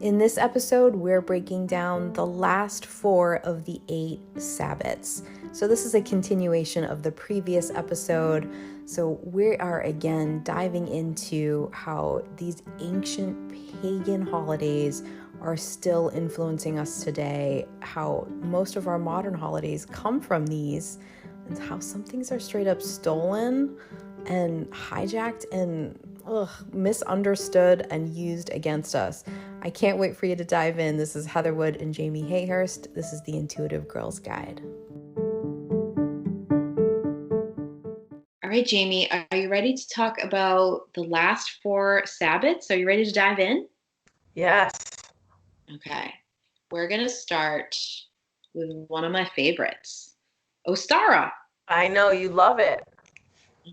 In this episode, we're breaking down the last 4 of the 8 Sabbats. So this is a continuation of the previous episode. So we are again diving into how these ancient pagan holidays are still influencing us today, how most of our modern holidays come from these, and how some things are straight up stolen and hijacked and misunderstood and used against us. I can't wait for you to dive in. This is Heather Wood and Jamie Hayhurst. This is the Intuitive Girls Guide. All right, Jamie, are you ready to talk about the last 4 Sabbats? Are you ready to dive in? Yes. Okay. We're going to start with one of my favorites, Ostara. I know you love it.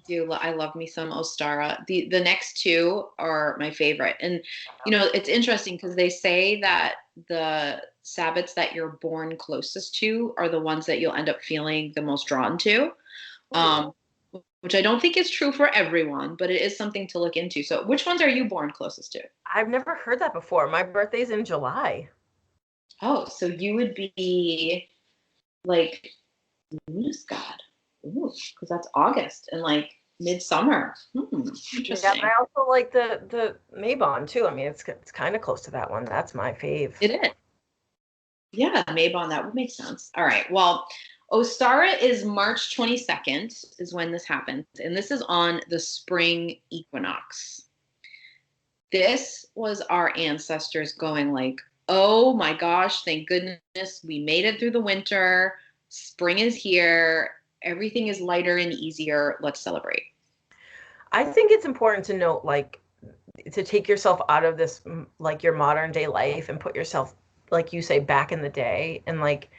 I love me some Ostara. The next 2 are my favorite. And, it's interesting because they say that the Sabbats that you're born closest to are the ones that you'll end up feeling the most drawn to. Which I don't think is true for everyone, but it is something to look into. So which ones are you born closest to? I've never heard that before. My birthday's in July. Oh, so you would be like Lughnasadh. Ooh, because that's August and like Midsummer. Interesting. Yeah, I also like the Mabon too. I mean, it's kind of close to that one. That's my fave. It is. Yeah, Mabon, that would make sense. All right. Well, Ostara is March 22nd is when this happens, and this is on the spring equinox. This was our ancestors going like, oh my gosh, thank goodness we made it through the winter. Spring is here. Everything is lighter and easier. Let's celebrate. I think it's important to note, like, to take yourself out of this, like, your modern day life and put yourself, like you say, back in the day. And like,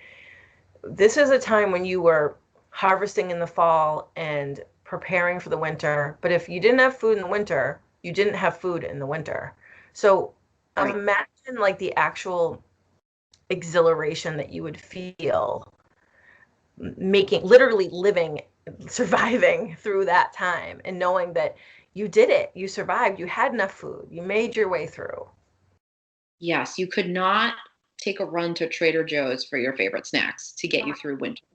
this is a time when you were harvesting in the fall and preparing for the winter. But if you didn't have food in the winter, you didn't have food in the winter. So Right. Imagine like the actual exhilaration that you would feel literally living, surviving through that time and knowing that you did it, you survived, you had enough food, you made your way through. Yes, you could not take a run to Trader Joe's for your favorite snacks to get you through winter.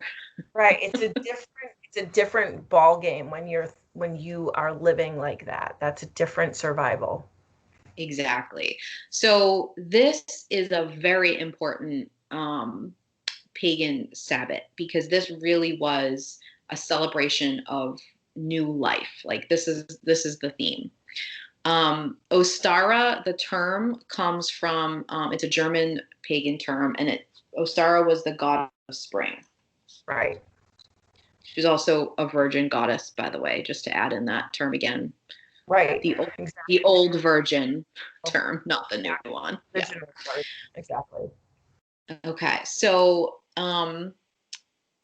Right. It's a different ball game when you are living like that. That's a different survival. Exactly. So this is a very important pagan Sabbat because this really was a celebration of new life. Like this is the theme. Ostara, the term comes from it's a German pagan term, and Ostara was the god of spring. Right. She's also a virgin goddess, by the way, just to add in that term again. Right. The old virgin term, not the new one. Yeah. Exactly. Okay, so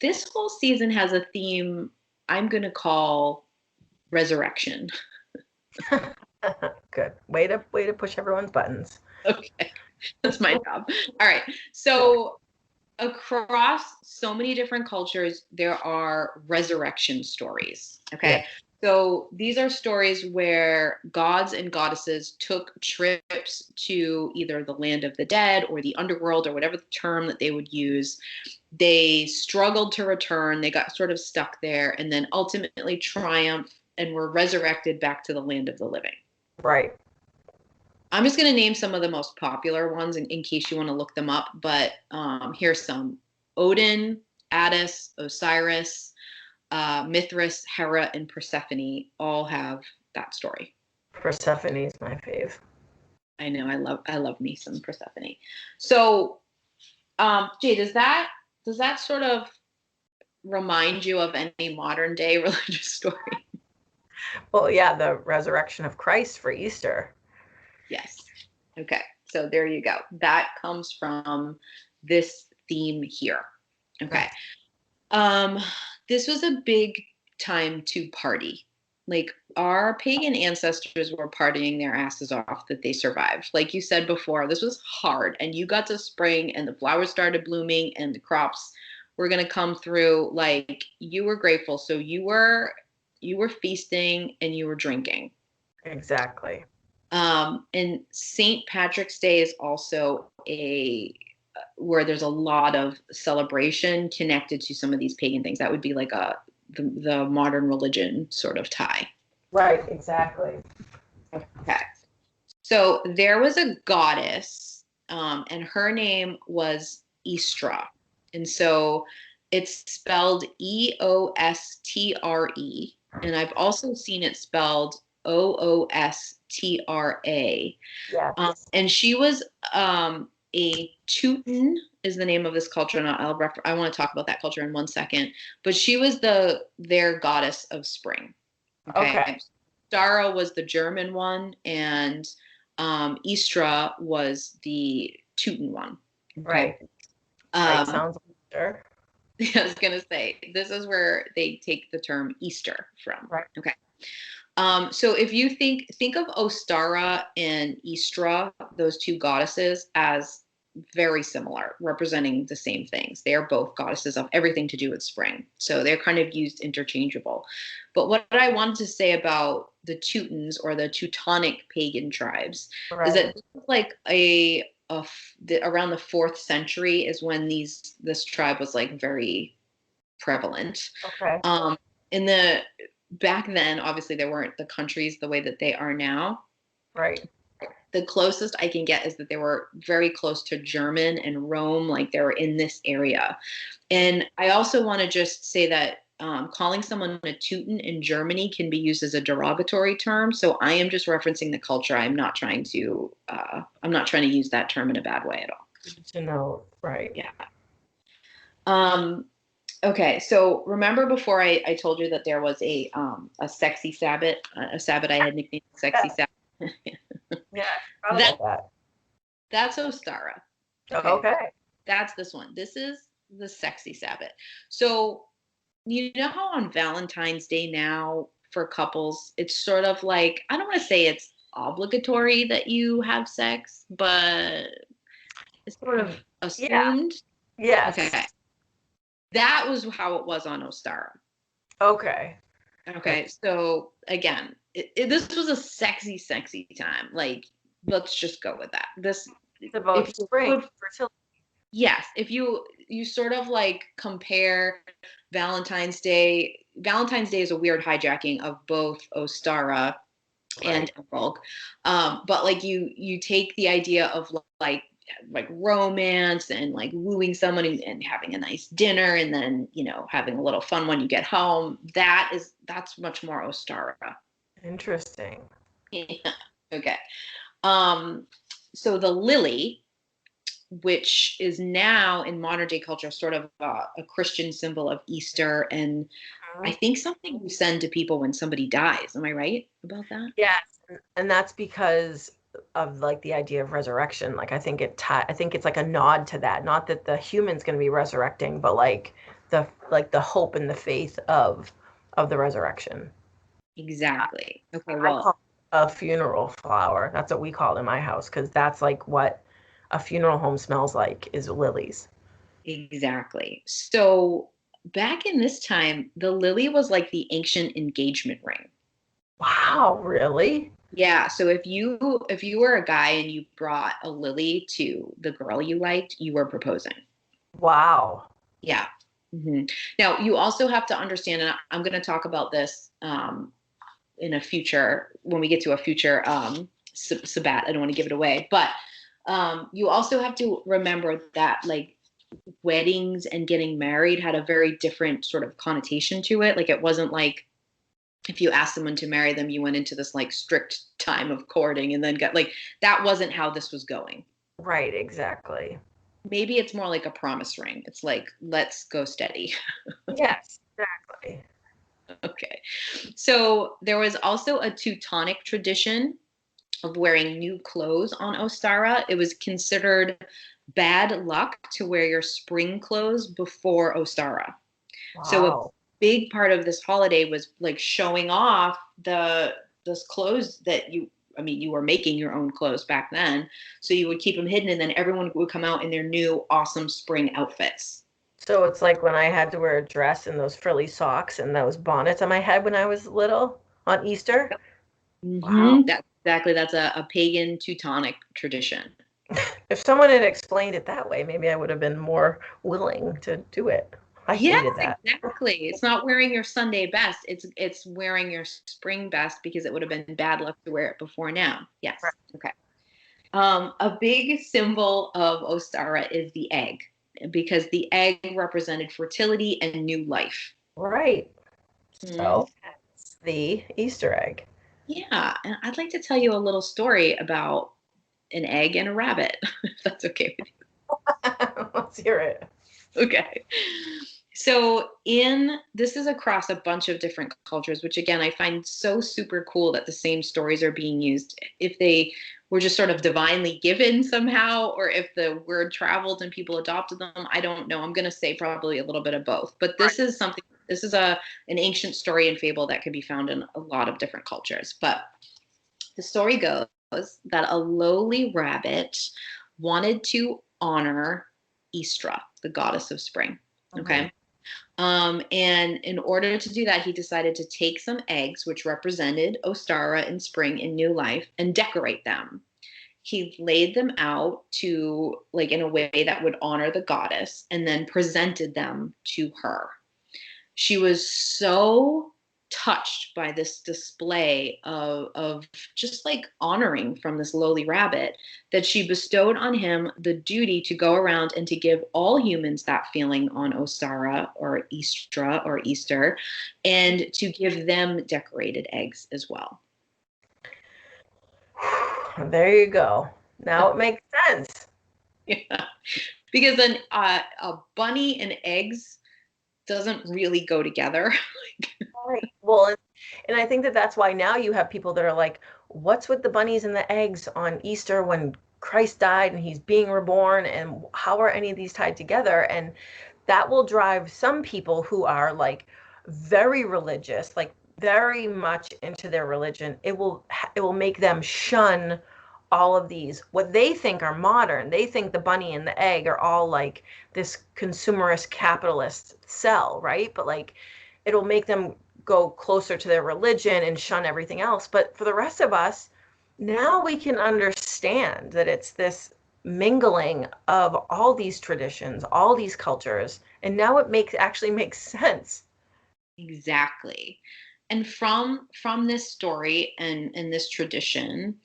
this whole season has a theme I'm going to call resurrection. Good. Way to push everyone's buttons. Okay, that's my job. All right, so across so many different cultures, there are resurrection stories. Okay. Yeah. So these are stories where gods and goddesses took trips to either the land of the dead or the underworld or whatever the term that they would use. They struggled to return. They got sort of stuck there and then ultimately triumphed and were resurrected back to the land of the living. Right. I'm just going to name some of the most popular ones in case you want to look them up. But here's some. Odin, Attis, Osiris, Mithras, Hera, and Persephone all have that story. Persephone is my fave. I know. I love me some Persephone. So, Jay, does that sort of remind you of any modern day religious story? Well, yeah, the resurrection of Christ for Easter. Yes. Okay. So there you go. That comes from this theme here. Okay. This was a big time to party. Like our pagan ancestors were partying their asses off that they survived. Like you said before, this was hard and you got to spring and the flowers started blooming and the crops were going to come through. Like you were grateful. So you were feasting and you were drinking. Exactly. And St. Patrick's Day is also where there's a lot of celebration connected to some of these pagan things. That would be like the modern religion sort of tie. Right, exactly. Okay. So there was a goddess, and her name was Istra. And so it's spelled Eostre. And I've also seen it spelled Oostra. Yeah. And she was a Teuton is the name of this culture. And I want to talk about that culture in 1 second. But she was their goddess of spring. Okay. Ostara was the German one, and Istra was the Teuton one. Okay? Right. Sounds sure. I was gonna say this is where they take the term Easter from. Right. Okay. So if you think of Ostara and Istra, those two goddesses, as very similar, representing the same things. They are both goddesses of everything to do with spring. So they're kind of used interchangeable. But what I wanted to say about the Teutons, or the Teutonic pagan tribes, is that like around the 4th century is when this tribe was like very prevalent. Okay. Back then, obviously, there weren't the countries the way that they are now. Right. The closest I can get is that they were very close to German and Rome, like they were in this area. And I also want to just say that calling someone a Teuton in Germany can be used as a derogatory term. So I am just referencing the culture. I'm not trying to use that term in a bad way at all. To know, right? Yeah. Okay, so remember before I told you that there was a sexy Sabbat, a Sabbat I had nicknamed Sexy Sabbat? Yeah, that's Ostara. Okay. That's this one. This is the sexy Sabbat. So you know how on Valentine's Day now for couples, it's sort of like, I don't want to say it's obligatory that you have sex, but it's sort of assumed. Yeah. Yes. Okay. That was how it was on Ostara. Okay. So again, this was a sexy time. Like, let's just go with that. This it's about spring, fertility. Yes, if you sort of like compare Valentine's Day. Valentine's Day is a weird hijacking of both Ostara and Emerald. But like you take the idea of like romance and like wooing someone and having a nice dinner, and then having a little fun when you get home. That's much more Ostara. Interesting. Yeah. Okay. So the lily, which is now in modern day culture sort of a Christian symbol of Easter, and I think something you send to people when somebody dies. Am I right about that? Yes, and that's because of like the idea of resurrection. Like I think it's like a nod to that. Not that the human's going to be resurrecting, but like the hope and the faith of the resurrection. Exactly. Okay. I call it a funeral flower. That's what we call it in my house, because that's like what a funeral home smells like, is lilies. Exactly. So back in this time, the lily was like the ancient engagement ring. Wow, really? Yeah. So if you were a guy and you brought a lily to the girl you liked, you were proposing. Wow. Yeah. Mm-hmm. Now you also have to understand, and I'm going to talk about this in a future, when we get to a future Sabbat. I don't want to give it away, but you also have to remember that like weddings and getting married had a very different sort of connotation to it. Like it wasn't like if you asked someone to marry them, you went into this like strict time of courting and then got like, that wasn't how this was going. Right, exactly. Maybe it's more like a promise ring. It's like, let's go steady. Yes, exactly. Okay. So there was also a Teutonic tradition of wearing new clothes on Ostara. It was considered bad luck to wear your spring clothes before Ostara. Wow. So a big part of this holiday was like showing off those clothes that you were making your own clothes back then. So you would keep them hidden, and then everyone would come out in their new awesome spring outfits. So it's like when I had to wear a dress and those frilly socks and those bonnets on my head when I was little on Easter. Mm-hmm. Wow. Exactly. That's a pagan Teutonic tradition. If someone had explained it that way, maybe I would have been more willing to do it. I Yes, hated that. exactly. It's not wearing your Sunday best. It's wearing your spring best because it would have been bad luck to wear it before now. Yes. Right. Okay. A big symbol of Ostara is the egg because the egg represented fertility and new life. Right. Mhm. So that's the Easter egg. Yeah, and I'd like to tell you a little story about an egg and a rabbit, if that's okay with Let's hear it. you. Okay. So in this is across a bunch of different cultures, which again I find so super cool that the same stories are being used. If they were just sort of divinely given somehow, or if the word traveled and people adopted them, I don't know. I'm going to say probably a little bit of both. But this is something. This is an ancient story and fable that can be found in a lot of different cultures. But the story goes that a lowly rabbit wanted to honor Istra, the goddess of spring. Okay. And in order to do that, he decided to take some eggs, which represented Ostara in spring and new life, and decorate them. He laid them out to, like, in a way that would honor the goddess, and then presented them to her. She was so touched by this display of just like honoring from this lowly rabbit that she bestowed on him the duty to go around and to give all humans that feeling on Ostara or Istra or Easter, and to give them decorated eggs as well. There you go. Now it makes sense. Yeah. Because a bunny and eggs doesn't really go together. Right. Well, and I think that that's why now you have people that are like, what's with the bunnies and the eggs on Easter when Christ died and he's being reborn? And how are any of these tied together? And that will drive some people who are like very religious, like very much into their religion. It will make them shun all of these what they think are modern. They think the bunny and the egg are all like this consumerist capitalist sell, right? But like it'll make them go closer to their religion and shun everything else. But for the rest of us, now we can understand that it's this mingling of all these traditions, all these cultures, and now it actually makes sense. Exactly. And from this story and this tradition,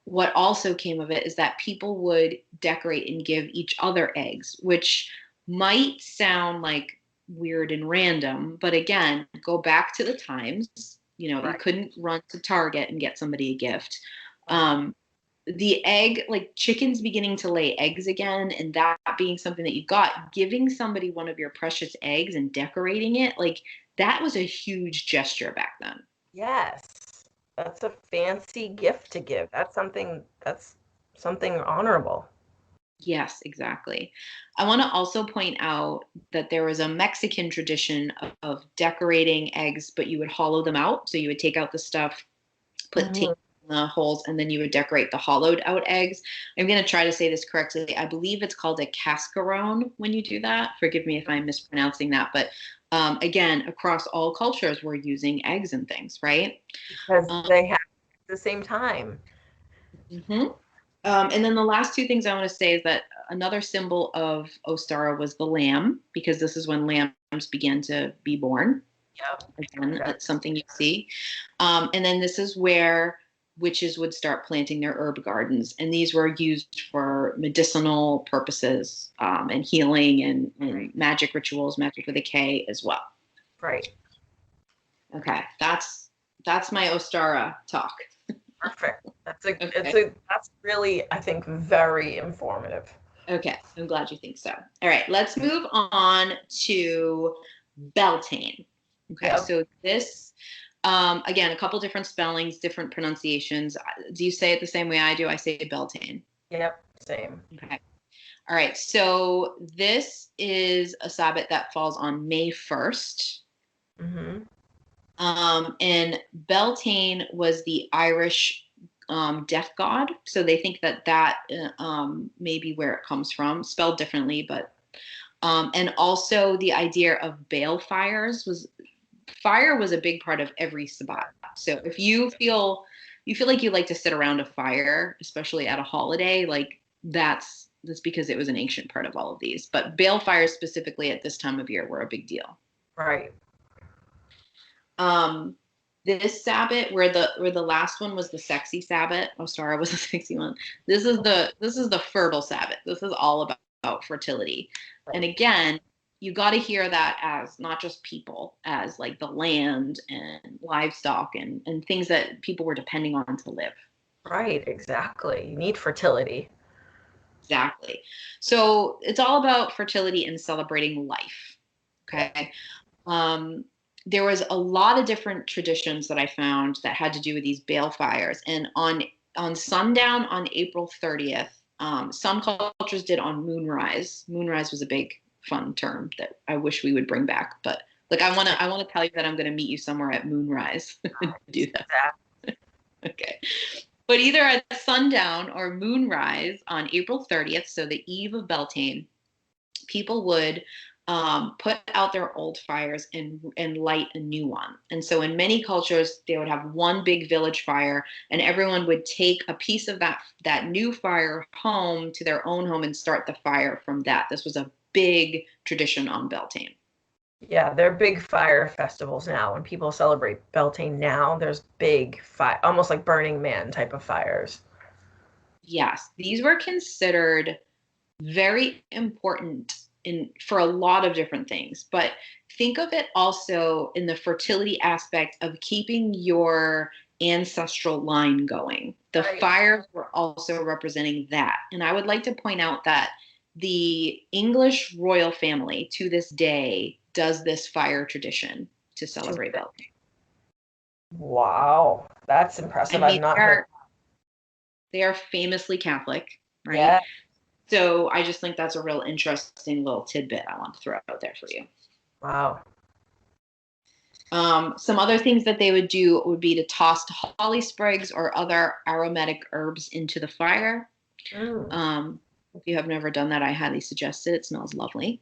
what also came of it is that people would decorate and give each other eggs, which might sound like weird and random, but again, go back to the times. You Right. couldn't run to Target and get somebody a gift. Um, the egg, like chickens beginning to lay eggs again, and that being something that you got, giving somebody one of your precious eggs and decorating it, like that was a huge gesture back then. Yes. That's a fancy gift to give. That's something honorable. Yes, exactly. I want to also point out that there was a Mexican tradition of decorating eggs, but you would hollow them out. So you would take out the stuff, put tape Mhm. in the holes, and then you would decorate the hollowed out eggs. I'm going to try to say this correctly. I believe it's called a cascarone when you do that. Forgive me if I'm mispronouncing that, but again, across all cultures, we're using eggs and things, right? Because Um, they have at the same time. mhm. And then the last two things I want to say is that another symbol of Ostara was the lamb, because this is when lambs began to be born. Yep. Again, Okay. that's something you see. And then this is where witches would start planting their herb gardens. And these were used for medicinal purposes, and healing and magic rituals, magic with a K as well. Right. Okay, that's my Ostara talk. Perfect. Okay. That's really, I think, very informative. Okay, I'm glad you think so. All right, let's move on to Beltane. Okay, Yep. so this, again, a couple different spellings, different pronunciations. Do you say it the same way I do? I say Beltane. Yep. Same. Okay. All right, so this is a Sabbath that falls on May 1st. Mm-hmm. And Beltane was the Irish death god. So they think that may be where it comes from, spelled differently, but and also the idea of balefires was fire was a big part of every Sabbat. So if you feel you feel like you like to sit around a fire, especially at a holiday, like that's because it was an ancient part of all of these. But bale fires specifically at this time of year were a big deal. Right. This Sabbat, where the last one was the sexy Sabbat. Ostara was the sexy one. This is the fertile Sabbat. This is all about fertility. Right. And again, you got to hear that as not just people, as like the land and livestock and things that people were depending on to live. Right, exactly. You need fertility. Exactly. So it's all about fertility and celebrating life. Okay. There was a lot of different traditions that I found that had to do with these bale fires. And on sundown on April 30th, some cultures did on moonrise. Moonrise was a big fun term that I wish we would bring back. But like I wanna tell you that I'm gonna meet you somewhere at moonrise and do that. Okay. But either at sundown or moonrise on April 30th, so the eve of Beltane, people would put out their old fires and light a new one. And so in many cultures, they would have one big village fire, and everyone would take a piece of that new fire home to their own home and start the fire from that. This was a big tradition on Beltane. Yeah, they're big fire festivals now. When people celebrate Beltane now, there's big fire, almost like Burning Man type of fires. Yes, these were considered very important for a lot of different things, but think of it also in the fertility aspect of keeping your ancestral line going. The Right. fires were also representing that. And I would like to point out that the English royal family to this day does this fire tradition to celebrate Beltane. Wow, that's impressive. And I've not heard. they are famously Catholic, right? Yeah. So I just think that's a real interesting little tidbit I want to throw out there for you. Wow. Some other things that they would do would be to toss holly sprigs or other aromatic herbs into the fire. If you have never done that, I highly suggest it. It smells lovely.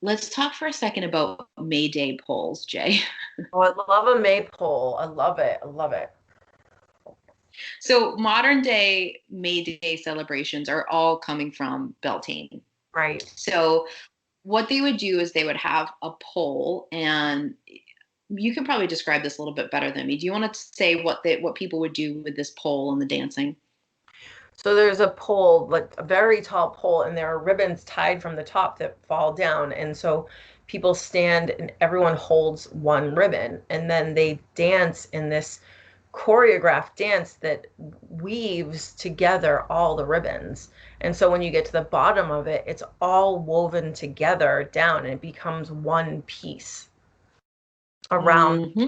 Let's talk for a second about May Day poles, Jay. Oh, I love a maypole. I love it. I love it. So modern day May Day celebrations are all coming from Beltane. Right. So what they would do is they would have a pole, and you can probably describe this a little bit better than me. Do you want to say what people would do with this pole and the dancing? So there's a pole, like a very tall pole, and there are ribbons tied from the top that fall down. And so people stand and everyone holds one ribbon, and then they dance in this choreographed dance that weaves together all the ribbons. And so when you get to the bottom of it, it's all woven together down and it becomes one piece around. Mm-hmm.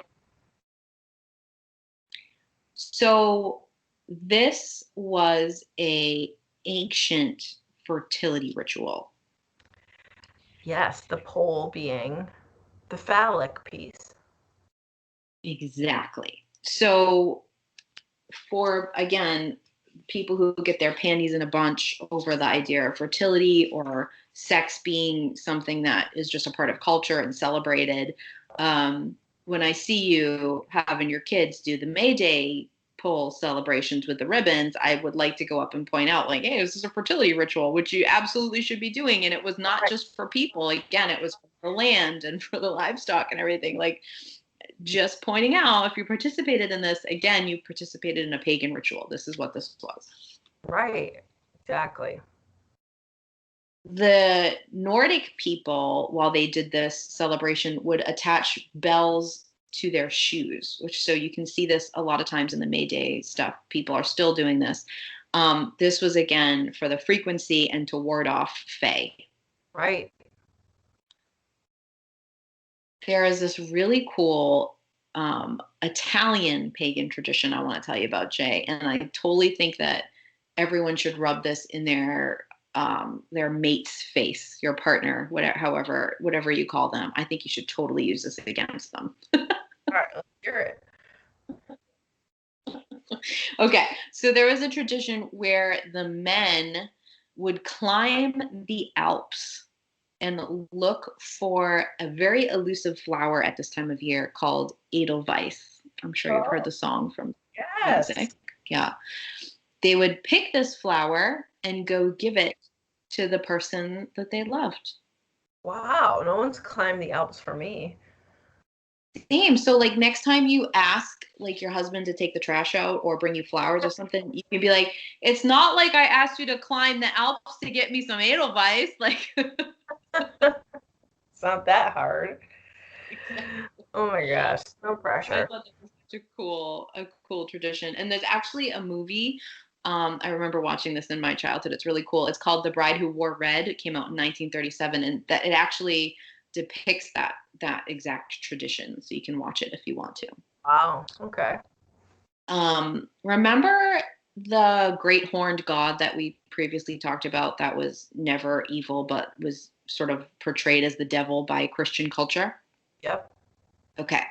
So this was a ancient fertility ritual. Yes, the pole being the phallic piece. Exactly. So for, again, people who get their panties in a bunch over the idea of fertility or sex being something that is just a part of culture and celebrated, when I see you having your kids do the May Day pole celebrations with the ribbons, I would like to go up and point out, like, hey, this is a fertility ritual, which you absolutely should be doing. And it was not just for people. Again, it was for the land and for the livestock and everything. Like, just pointing out, if you participated in this, again, you participated in a pagan ritual. This is what this was. Right, exactly. The Nordic people, while they did this celebration, would attach bells to their shoes, which, so you can see this a lot of times in the May Day stuff. People are still doing this. This was, again, for the frequency and to ward off fae. Right. There is this really cool Italian pagan tradition I want to tell you about, Jay, and I totally think that everyone should rub this in their mate's face, your partner, whatever you call them. I think you should totally use this against them. All right, let's hear it. Okay, so there was a tradition where the men would climb the Alps and look for a very elusive flower at this time of year called Edelweiss. I'm sure you've heard the song from Yes. music. Yeah. They would pick this flower and go give it to the person that they loved. Wow. No one's climbed the Alps for me. Same. So like next time you ask like your husband to take the trash out or bring you flowers or something, you can be like, it's not like I asked you to climb the Alps to get me some Edelweiss. Like It's not that hard. Oh my gosh. No I pressure. thought that was such a cool tradition. And there's actually a movie. I remember watching this in my childhood. It's really cool. It's called The Bride Who Wore Red. It came out in 1937, and that it actually depicts that exact tradition. So you can watch it if you want to. Wow. Okay. Remember the great horned god that we previously talked about that was never evil but was sort of portrayed as the devil by Christian culture? Yep. Okay.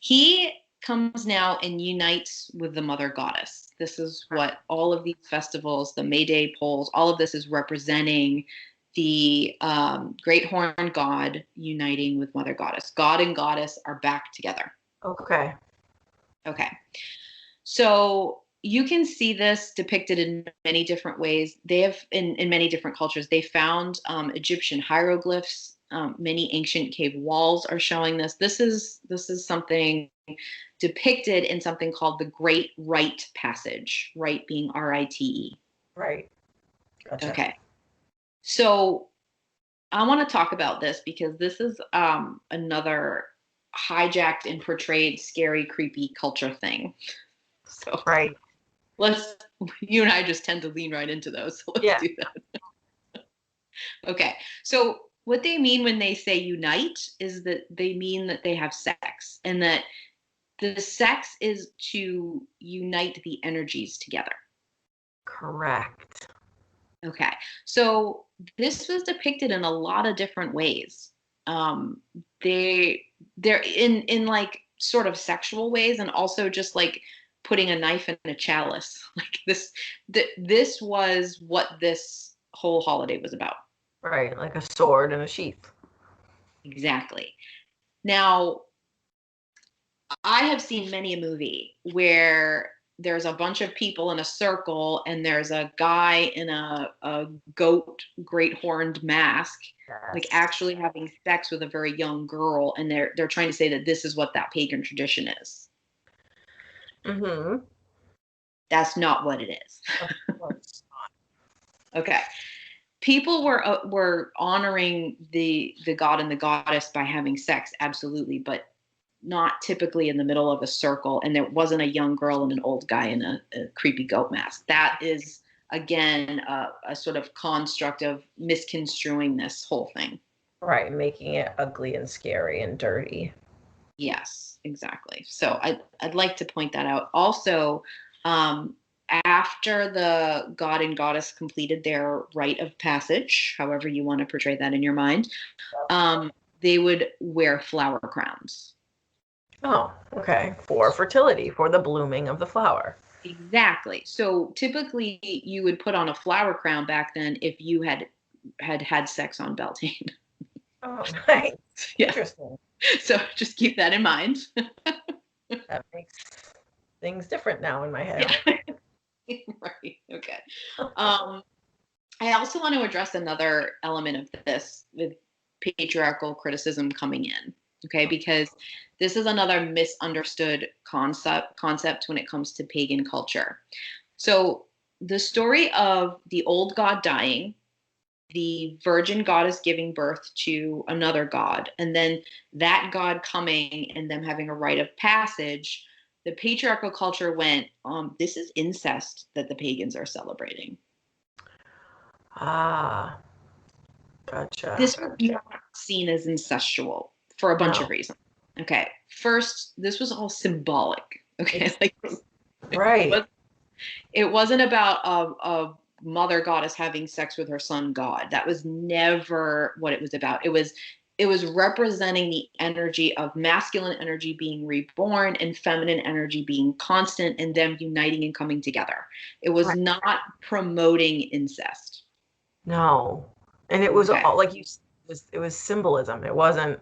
He comes now and unites with the mother goddess. This is what all of these festivals, the May Day polls, all of this is representing the great horned god uniting with mother goddess. God and goddess are back together. Okay. Okay. So you can see this depicted in many different ways. They have, in many different cultures, they found Egyptian hieroglyphs. Many ancient cave walls are showing this. This is something depicted in something called the Great Rite Passage, rite being R-I-T-E. Right. Gotcha. Okay. So I want to talk about this because this is another hijacked and portrayed scary, creepy culture thing. So right. You and I just tend to lean right into those. So let's do that. Okay. So what they mean when they say unite is that they mean that they have sex, and that the sex is to unite the energies together. Correct. Okay. So this was depicted in a lot of different ways. They're in like sort of sexual ways, and also just like putting a knife in a chalice. Like this was what this whole holiday was about. Right, like a sword and a sheath. Exactly. Now, I have seen many a movie where there's a bunch of people in a circle and there's a guy in a goat great horned mask, like actually having sex with a very young girl, and they're trying to say that this is what that pagan tradition is. Mm-hmm. That's not what it is. Okay. People were honoring the god and the goddess by having sex, absolutely, but not typically in the middle of a circle, and there wasn't a young girl and an old guy in a creepy goat mask. That is, again, a sort of construct of misconstruing this whole thing. Right, making it ugly and scary and dirty. Yes, exactly. So I'd like to point that out. Also, after the god and goddess completed their rite of passage, however you want to portray that in your mind, they would wear flower crowns. Oh, okay. For fertility, for the blooming of the flower. Exactly. So typically you would put on a flower crown back then if you had sex on Beltane. Oh, nice. Yeah. Interesting. So just keep that in mind. That makes things different now in my head. Yeah. Right. Okay. I also want to address another element of this with patriarchal criticism coming in. Okay, because this is another misunderstood concept when it comes to pagan culture. So the story of the old god dying, the virgin goddess giving birth to another god, and then that god coming and them having a rite of passage, the patriarchal culture went, this is incest that the pagans are celebrating. Ah, gotcha. This was not seen as incestual for a bunch of reasons. Okay. First, this was all symbolic. Okay. Right. It wasn't about a mother goddess having sex with her son god. That was never what it was about. It was representing the energy of masculine energy being reborn and feminine energy being constant, and them uniting and coming together. It was not promoting incest. No. And it was all, like it was symbolism. It wasn't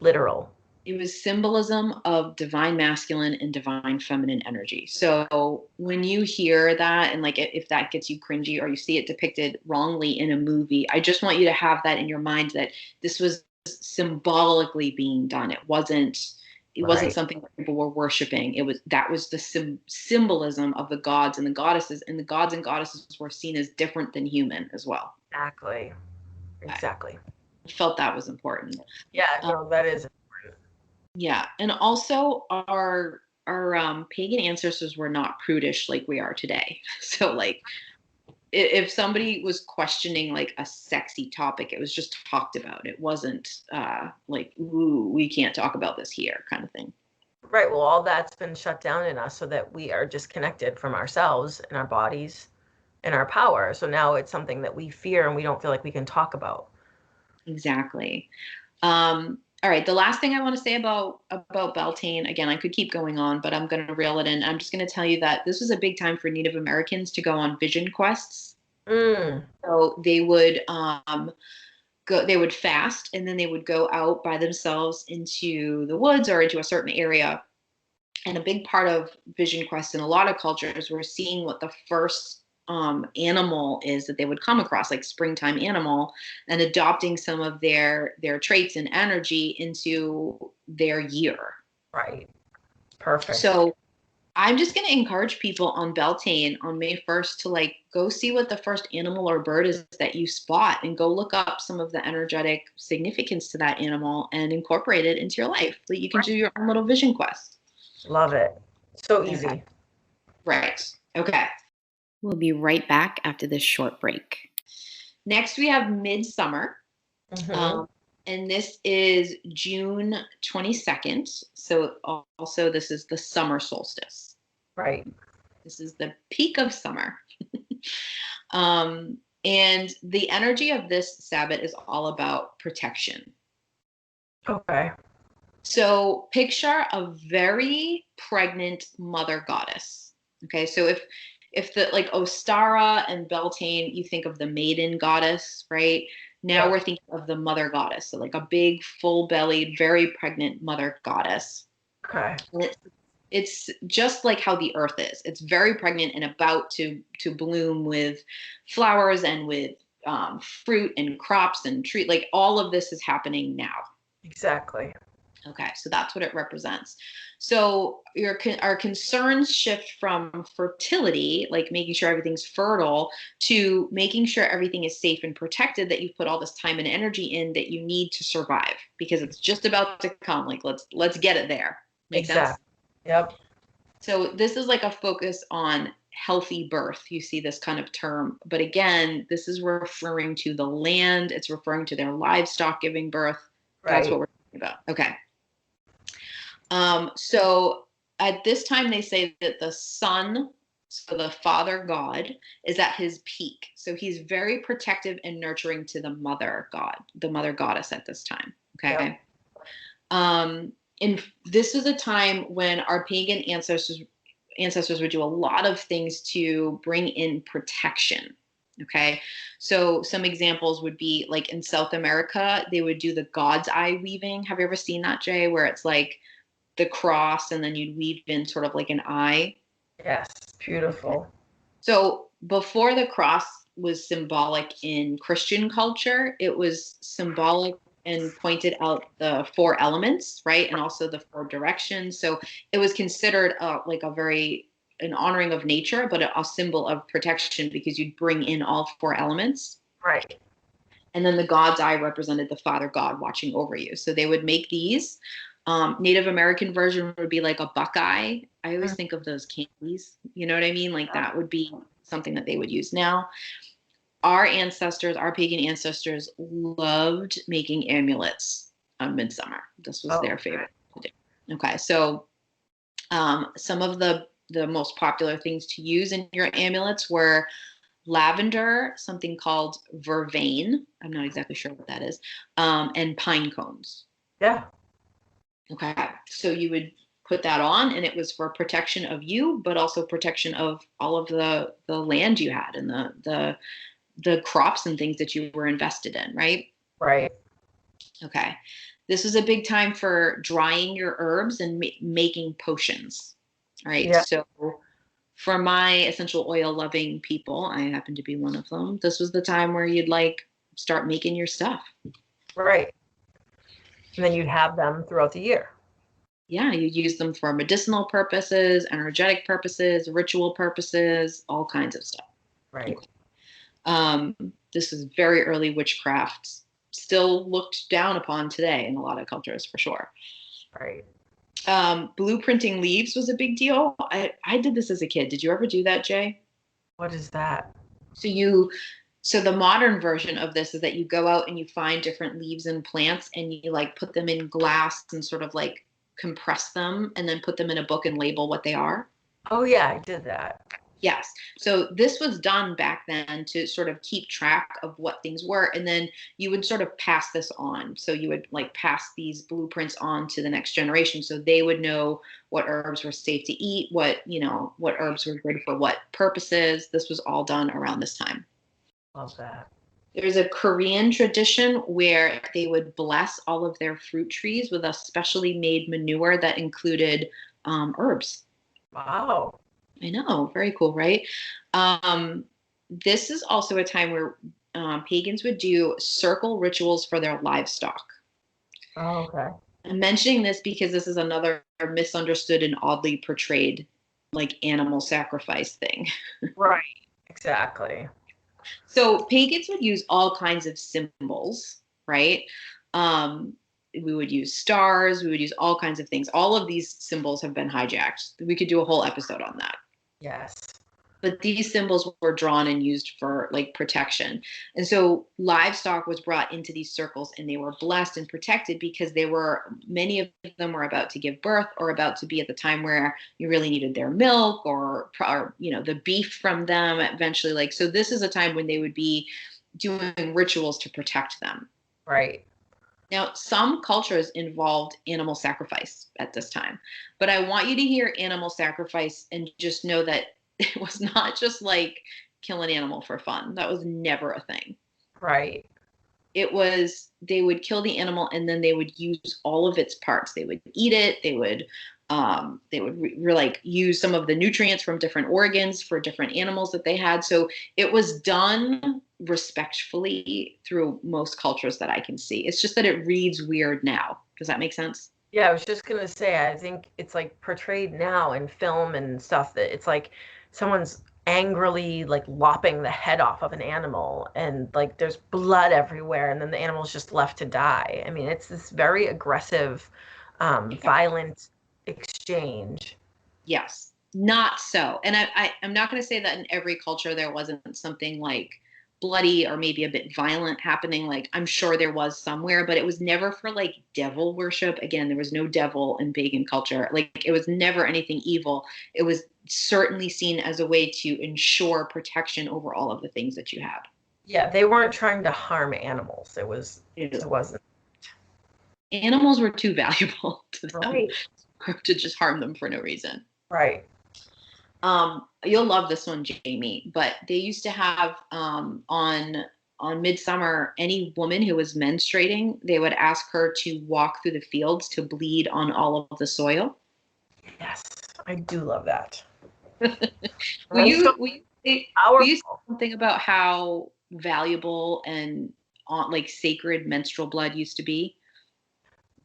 literal. It was symbolism of divine masculine and divine feminine energy. So when you hear that, and like if that gets you cringy or you see it depicted wrongly in a movie, I just want you to have that in your mind, that this was symbolically being done. It wasn't something that people were worshiping. That was the symbolism of the gods and the goddesses, and the gods and goddesses were seen as different than human as well. Exactly. I felt that was important. Yeah, no, that is important. Yeah, and also our pagan ancestors were not prudish like we are today. So like if somebody was questioning like a sexy topic, it was just talked about. It wasn't like, ooh, we can't talk about this here kind of thing. Right. Well, all that's been shut down in us so that we are disconnected from ourselves and our bodies and our power. So now it's something that we fear and we don't feel like we can talk about. Exactly. All right. The last thing I want to say about Beltane, again, I could keep going on, but I'm going to reel it in. I'm just going to tell you that this was a big time for Native Americans to go on vision quests. So they would they would fast, and then they would go out by themselves into the woods or into a certain area. And a big part of vision quests in a lot of cultures were seeing what the first animal is that they would come across, like springtime animal, and adopting some of their traits and energy into their year. Right. Perfect. So I'm just going to encourage people on Beltane on May 1st to like go see what the first animal or bird is that you spot, and go look up some of the energetic significance to that animal and incorporate it into your life. So you can do your own little vision quest. Love it. So easy. Okay. Right. Okay. We'll be right back after this short break. Next, we have Midsummer. And this is June 22nd. So also this is the summer solstice. Right. This is the peak of summer. And the energy of this Sabbat is all about protection. Okay. So picture a very pregnant mother goddess. Okay, so if the like Ostara and Beltane, you think of the maiden goddess, right? Now we're thinking of the mother goddess, so like a big, full-bellied, very pregnant mother goddess. Okay. And it's just like how the earth is. It's very pregnant and about to bloom with flowers and with fruit and crops and tree. Like all of this is happening now. Exactly. Okay, so that's what it represents. So our concerns shift from fertility, like making sure everything's fertile, to making sure everything is safe and protected, that you've put all this time and energy in that you need to survive, because it's just about to come. Like let's get it there. Make sense? Yep. So this is like a focus on healthy birth. You see this kind of term, but again, this is referring to the land. It's referring to their livestock giving birth. That's what we're talking about. Okay. So at this time, they say that the sun, so the father god, is at his peak. So he's very protective and nurturing to the mother god, the mother goddess at this time. Okay. Yep. And this is a time when our pagan ancestors would do a lot of things to bring in protection. Okay. So some examples would be like in South America, they would do the God's eye weaving. Have you ever seen that, Jay, where it's like the cross and then you'd weave in sort of like an eye? Yes. Beautiful. So before the cross was symbolic in Christian culture, it was symbolic and pointed out the four elements, right? And also the four directions. So it was considered like an honoring of nature, but a symbol of protection, because you'd bring in all four elements. Right. And then the God's eye represented the Father God watching over you. So they would make these. Native American version would be like a buckeye. I always think of those candies. You know what I mean? Like that would be something that they would use now. Our pagan ancestors loved making amulets on Midsummer. This was their favorite to do. Okay, so some of the most popular things to use in your amulets were lavender, something called vervain. I'm not exactly sure what that is, and pine cones. Yeah. Okay, so you would put that on, and it was for protection of you, but also protection of all of the land you had and the crops and things that you were invested in, right? Right. Okay. This is a big time for drying your herbs and making potions. All right. Yeah. So for my essential oil loving people, I happen to be one of them. This was the time where you'd like start making your stuff. Right. And then you'd have them throughout the year. Yeah, you use them for medicinal purposes, energetic purposes, ritual purposes, all kinds of stuff. Right. Um, this is very early witchcraft, still looked down upon today in a lot of cultures for sure. Right. Blueprinting leaves was a big deal. I did this as a kid. Did you ever do that, Jay? What is that? So the modern version of this is that you go out and you find different leaves and plants and you like put them in glass and sort of like compress them and then put them in a book and label what they are. Oh yeah, I did that. Yes. So this was done back then to sort of keep track of what things were. And then you would sort of pass this on. So you would like pass these blueprints on to the next generation. So they would know what herbs were safe to eat, what herbs were good for what purposes. This was all done around this time. Love that. There's a Korean tradition where they would bless all of their fruit trees with a specially made manure that included herbs. Wow. I know, very cool, right? This is also a time where pagans would do circle rituals for their livestock. Oh, okay. I'm mentioning this because this is another misunderstood and oddly portrayed like animal sacrifice thing. Right. Exactly. So pagans would use all kinds of symbols, right? We would use stars, we would use all kinds of things. All of these symbols have been hijacked. We could do a whole episode on that. Yes. But these symbols were drawn and used for like protection. And so livestock was brought into these circles and they were blessed and protected because many of them were about to give birth or about to be at the time where you really needed their milk or the beef from them eventually. Like, so this is a time when they would be doing rituals to protect them. Right. Now, some cultures involved animal sacrifice at this time, but I want you to hear animal sacrifice and just know that it was not just like kill an animal for fun. That was never a thing. Right. It was, they would kill the animal and then they would use all of its parts. They would eat it. They would use some of the nutrients from different organs for different animals that they had. So it was done respectfully through most cultures that I can see. It's just that it reads weird now. Does that make sense? Yeah, I was just gonna say, I think it's like portrayed now in film and stuff that it's like someone's angrily like lopping the head off of an animal and like there's blood everywhere and then the animal's just left to die. I mean, it's this very aggressive, violent exchange. Yes, not so. And I'm not going to say that in every culture there wasn't something like bloody or maybe a bit violent happening. Like I'm sure there was somewhere, but it was never for like devil worship. Again, there was no devil in pagan culture. Like it was never anything evil. It was certainly seen as a way to ensure protection over all of the things that you had. Yeah, they weren't trying to harm animals. It wasn't. Animals were too valuable to them Right. to just harm them for no reason. Right. You'll love this one, Jamie, but they used to have on Midsummer, any woman who was menstruating, they would ask her to walk through the fields to bleed on all of the soil. Yes, I do love that. Will you say something about how valuable and like sacred menstrual blood used to be?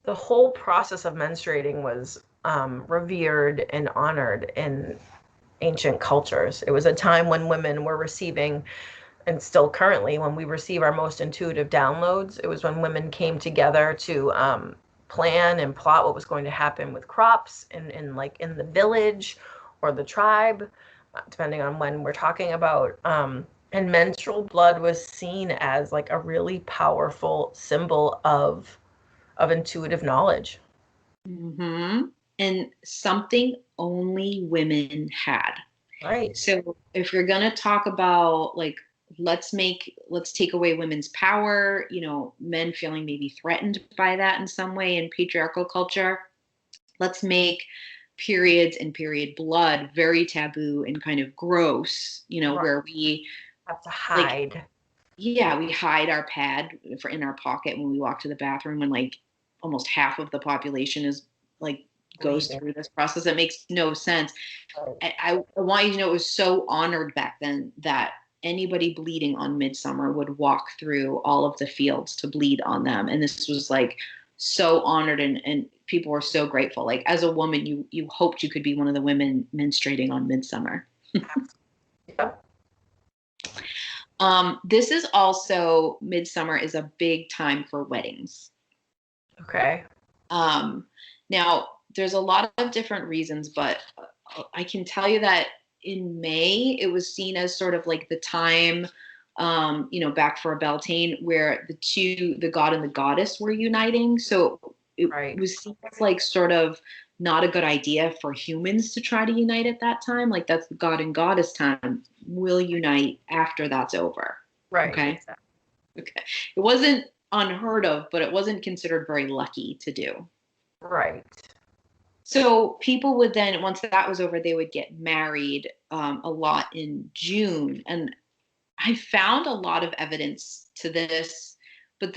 The whole process of menstruating was revered and honored in ancient cultures. It was a time when women were receiving, and still currently, when we receive our most intuitive downloads, it was when women came together to plan and plot what was going to happen with crops in the village or the tribe, depending on when we're talking about. And menstrual blood was seen as like a really powerful symbol of intuitive knowledge. Mm-hmm. And something only women had. Right. So if you're going to talk about like, let's take away women's power, men feeling maybe threatened by that in some way in patriarchal culture, let's make periods and period blood very taboo and kind of gross, right. Where we have to hide. We hide our pad in our pocket when we walk to the bathroom and like almost half of the population is like goes Bleeding. through this process. It makes no sense. Right. I want you to know it was so honored back then that anybody bleeding on Midsummer would walk through all of the fields to bleed on them. And this was like so honored, and people were so grateful. Like as a woman, you hoped you could be one of the women menstruating on Midsummer. Yep. This is also Midsummer is a big time for weddings. Okay. Now there's a lot of different reasons, but I can tell you that in May, it was seen as sort of like the time, back for a Beltane, where the god and the goddess were uniting. So it Right. was seen as like sort of not a good idea for humans to try to unite at that time. Like that's the god and goddess time. We'll unite after that's over. Right. Okay. Exactly. Okay. It wasn't unheard of, but it wasn't considered very lucky to do. Right. So people would then, once that was over, they would get married a lot in June. And I found a lot of evidence to this, but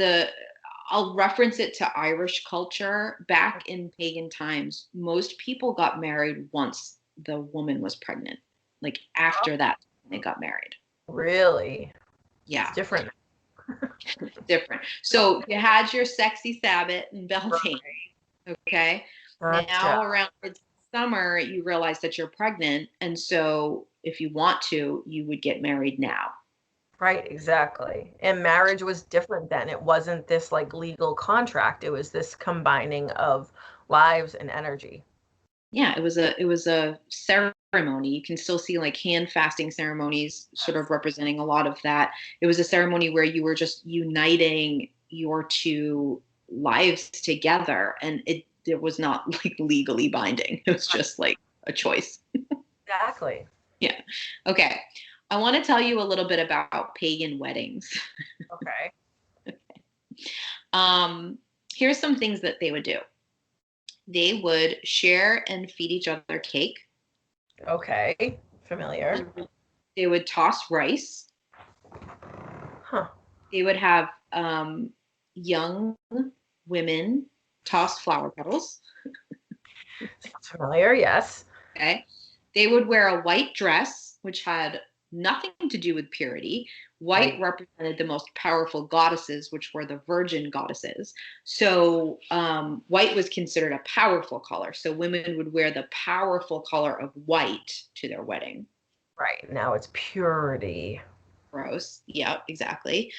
I'll reference it to Irish culture. Back in pagan times, most people got married once the woman was pregnant. Like after that, they got married. Really? Yeah. It's different. Different. So you had your sexy Sabbat and Beltane. Okay. Gotcha. Now around midsummer, you realize that you're pregnant. And so if you want to, you would get married now. Right, exactly. And marriage was different then. It wasn't this like legal contract. It was this combining of lives and energy. Yeah, it was a ceremony. You can still see like hand fasting ceremonies sort of representing a lot of that. It was a ceremony where you were just uniting your two lives together, and it was not like legally binding. It was just like a choice. Exactly. Yeah. Okay. I want to tell you a little bit about pagan weddings. Okay. Here's some things that they would do. They would share and feed each other cake. Okay. Familiar. They would toss rice. Huh. They would have young women toss flower petals. Sounds familiar, yes. Okay. They would wear a white dress, which had nothing to do with purity. White Right. represented the most powerful goddesses, which were the virgin goddesses. So white was considered a powerful color. So women would wear the powerful color of white to their wedding. Right. Now it's purity. Gross. Yeah, exactly.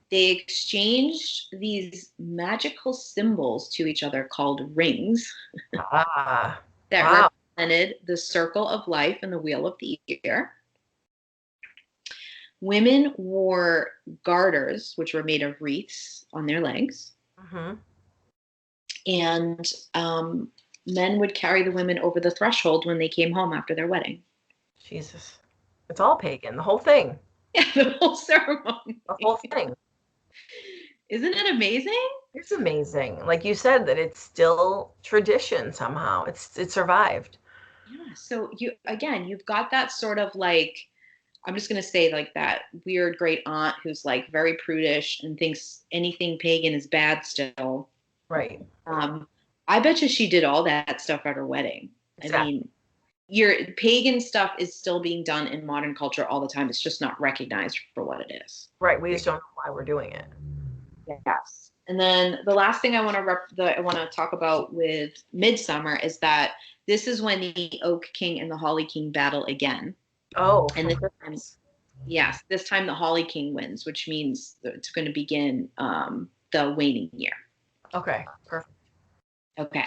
They exchanged these magical symbols to each other called rings Ah. that Wow. represented the circle of life and the wheel of the year. Women wore garters, which were made of wreaths on their legs. Mm-hmm. And men would carry the women over the threshold when they came home after their wedding. Jesus. It's all pagan, the whole thing. Yeah, the whole ceremony. The whole thing. Isn't it amazing? It's amazing. Like you said, that it's still tradition somehow. It survived. Yeah. So you've got that sort of like, I'm just going to say like that weird great aunt who's like very prudish and thinks anything pagan is bad still. Right. I bet you she did all that stuff at her wedding. Exactly. I mean, your pagan stuff is still being done in modern culture all the time. It's just not recognized for what it is. Right. We just don't know why we're doing it. Yes. And then the last thing I want to talk about with Midsummer is that this is when the Oak King and the Holly King battle again. Oh. And this time the Holly King wins, which means that it's going to begin the waning year. Okay. Perfect. Okay.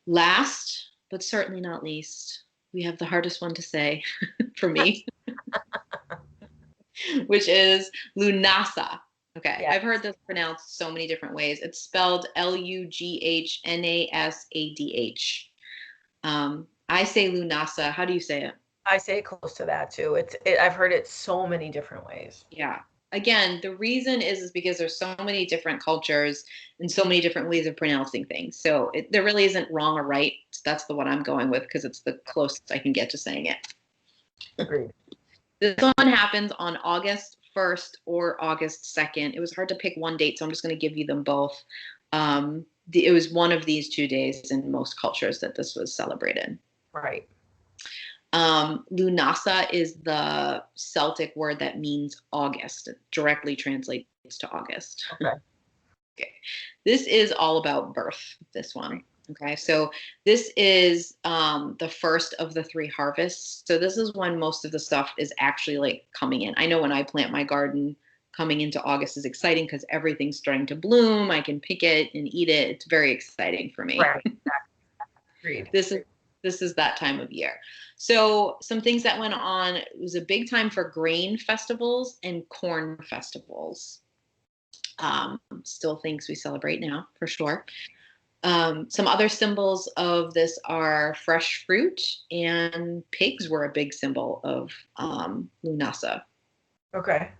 Last, but certainly not least, we have the hardest one to say for me, which is Lughnasadh. Okay, Yeah. I've heard this pronounced so many different ways. It's spelled Lughnasadh. I say Lughnasadh. How do you say it? I say close to that too. I've heard it so many different ways. Yeah. Again, the reason is because there's so many different cultures and so many different ways of pronouncing things. So there really isn't wrong or right. That's the one I'm going with because it's the closest I can get to saying it. Agreed. This one happens on August 1st or August 2nd. It was hard to pick one date, so I'm just going to give you them both. It was one of these 2 days in most cultures that this was celebrated. Right. Lughnasadh is the Celtic word that means August. It directly translates to August. Okay. Okay. This is all about birth, this one. Okay, so this is the first of the 3 harvests. So this is when most of the stuff is actually like coming in. I know when I plant my garden, coming into August is exciting because everything's starting to bloom. I can pick it and eat it. It's very exciting for me. Right. Agreed. This is that time of year. So some things that went on, it was a big time for grain festivals and corn festivals. Still things we celebrate now, for sure. Some other symbols of this are fresh fruit, and pigs were a big symbol of Lughnasadh. Okay.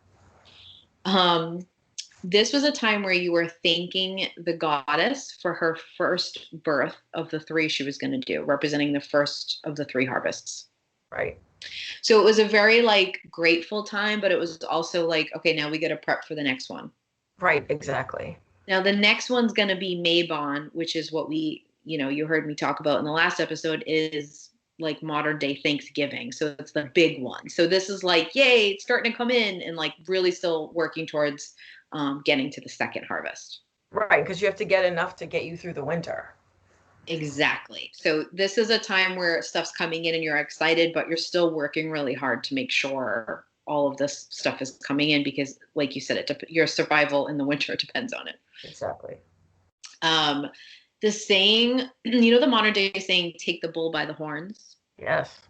This was a time where you were thanking the goddess for her first birth of the 3 she was going to do, representing the first of the 3 harvests. Right. So it was a very like grateful time, but it was also like, okay, now we got to prep for the next one. Right. Exactly. Now the next one's going to be Mabon, which is what you heard me talk about in the last episode, is like modern day Thanksgiving. So it's the big one. So this is like, yay, it's starting to come in, and like really still working towards getting to the second harvest. Right, because you have to get enough to get you through the winter. Exactly. So this is a time where stuff's coming in and you're excited, but you're still working really hard to make sure all of this stuff is coming in because, like you said, your survival in the winter depends on it. Exactly. The saying, the modern day saying, take the bull by the horns. Yes.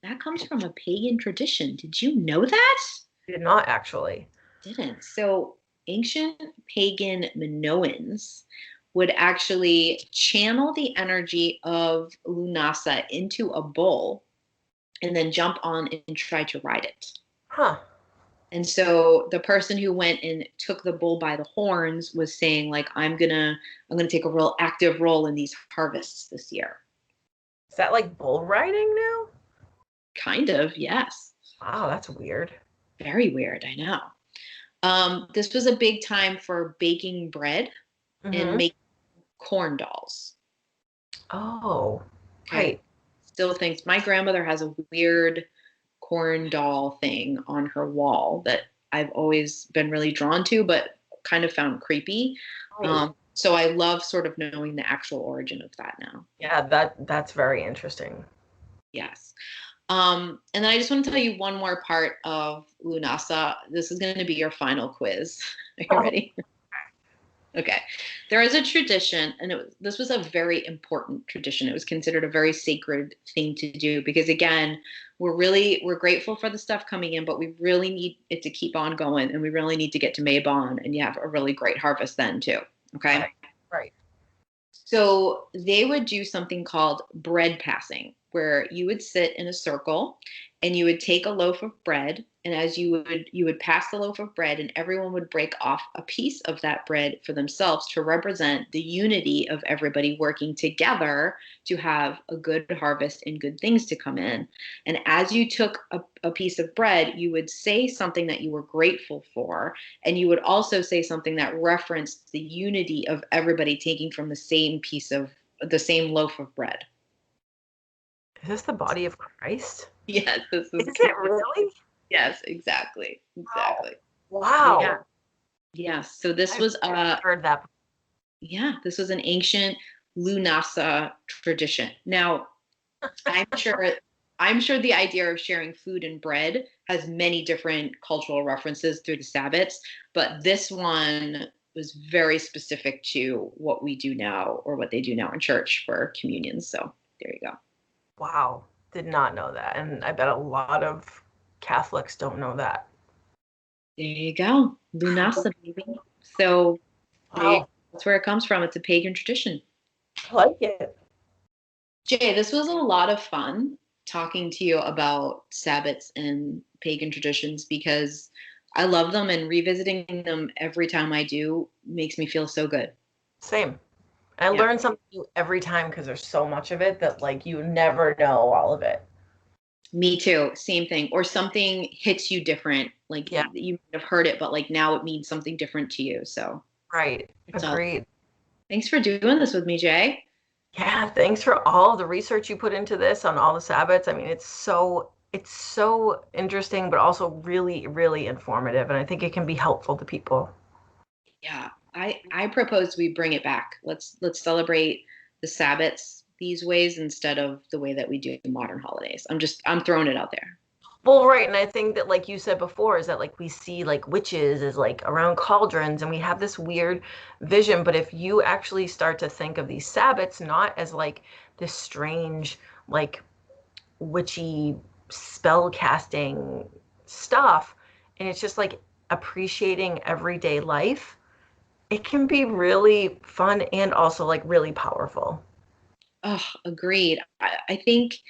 That comes from a pagan tradition. Did you know that? I did not actually. Didn't. So ancient pagan Minoans would actually channel the energy of Lughnasadh into a bull and then jump on and try to ride it. Huh. And so the person who went and took the bull by the horns was saying, like, I'm gonna take a real active role in these harvests this year. Is that like bull riding now? Kind of, yes. Wow, that's weird. Very weird, I know. This was a big time for baking bread and making corn dolls. Oh, right. Still thinks my grandmother has a weird corn doll thing on her wall that I've always been really drawn to, but kind of found creepy. Right. So I love sort of knowing the actual origin of that now. Yeah, that's very interesting. Yes. And then I just want to tell you one more part of Lughnasadh. This is going to be your final quiz. Are you ready? Okay. There is a tradition, and this was a very important tradition. It was considered a very sacred thing to do because, again, we're grateful for the stuff coming in, but we really need it to keep on going, and we really need to get to Mabon, and you have a really great harvest then too. Okay. Right. So they would do something called bread passing, where you would sit in a circle and you would take a loaf of bread, and as you would pass the loaf of bread, and everyone would break off a piece of that bread for themselves to represent the unity of everybody working together to have a good harvest and good things to come in. And as you took a piece of bread, you would say something that you were grateful for, and you would also say something that referenced the unity of everybody taking from the same loaf of bread. Is this the body of Christ? Yes, this is. Is it really? Yes, exactly. Wow. Yeah. Yes. So this was heard that. Yeah, this was an ancient Lughnasadh tradition. Now, I'm sure the idea of sharing food and bread has many different cultural references through the Sabbats, but this one was very specific to what we do now or what they do now in church for communion. So there you go. Wow. Did not know that. And I bet a lot of Catholics don't know that. There you go. Lughnasadh, baby. So that's where it comes from. It's a pagan tradition. I like it. Jay, this was a lot of fun talking to you about Sabbats and pagan traditions because I love them, and revisiting them every time I do makes me feel so good. Same. I learn something new every time because there's so much of it that like you never know all of it. Me too. Same thing. Or something hits you different. Like you might have heard it, but like now it means something different to you. So right. Agreed. Thanks for doing this with me, Jay. Yeah, thanks for all the research you put into this on all the Sabbats. I mean, it's so interesting, but also really, really informative, and I think it can be helpful to people. Yeah, I propose we bring it back. Let's celebrate the Sabbats these ways instead of the way that we do modern holidays. I'm throwing it out there. Well, right, and I think that, like you said before, is that like we see like witches as like around cauldrons, and we have this weird vision. But if you actually start to think of these Sabbats not as like this strange, like witchy spell casting stuff, and it's just like appreciating everyday life, it can be really fun and also like really powerful. Oh, agreed. I think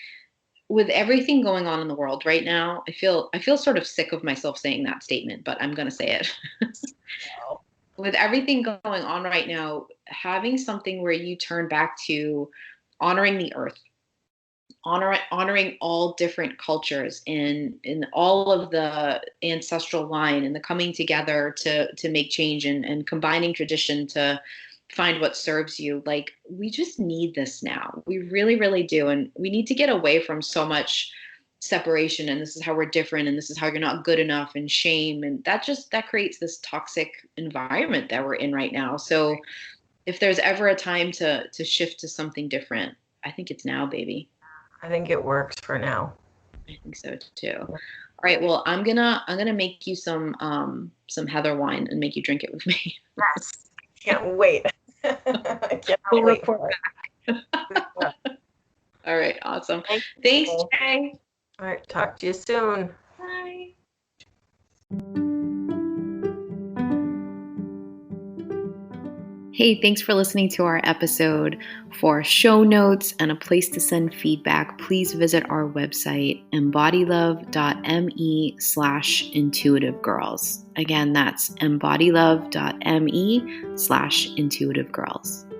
with everything going on in the world right now, I feel sort of sick of myself saying that statement, but I'm gonna say it. Wow. With everything going on right now, having something where you turn back to honoring the earth, honoring all different cultures in all of the ancestral line and the coming together to make change and combining tradition to find what serves you. Like we just need this now. We really, really do. And we need to get away from so much separation and this is how we're different and this is how you're not good enough and shame. And that creates this toxic environment that we're in right now. So if there's ever a time to shift to something different, I think it's now, baby. I think it works for now. I think so too. All right. Well, I'm gonna make you some heather wine and make you drink it with me. Yes. Can't wait. I cannot We'll wait report for it. All right. Awesome. Thank Thanks, you. Jay. All right, talk to you soon. Bye. Hey, thanks for listening to our episode. For show notes and a place to send feedback, please visit our website, embodylove.me/intuitivegirls. Again, that's embodylove.me/intuitivegirls.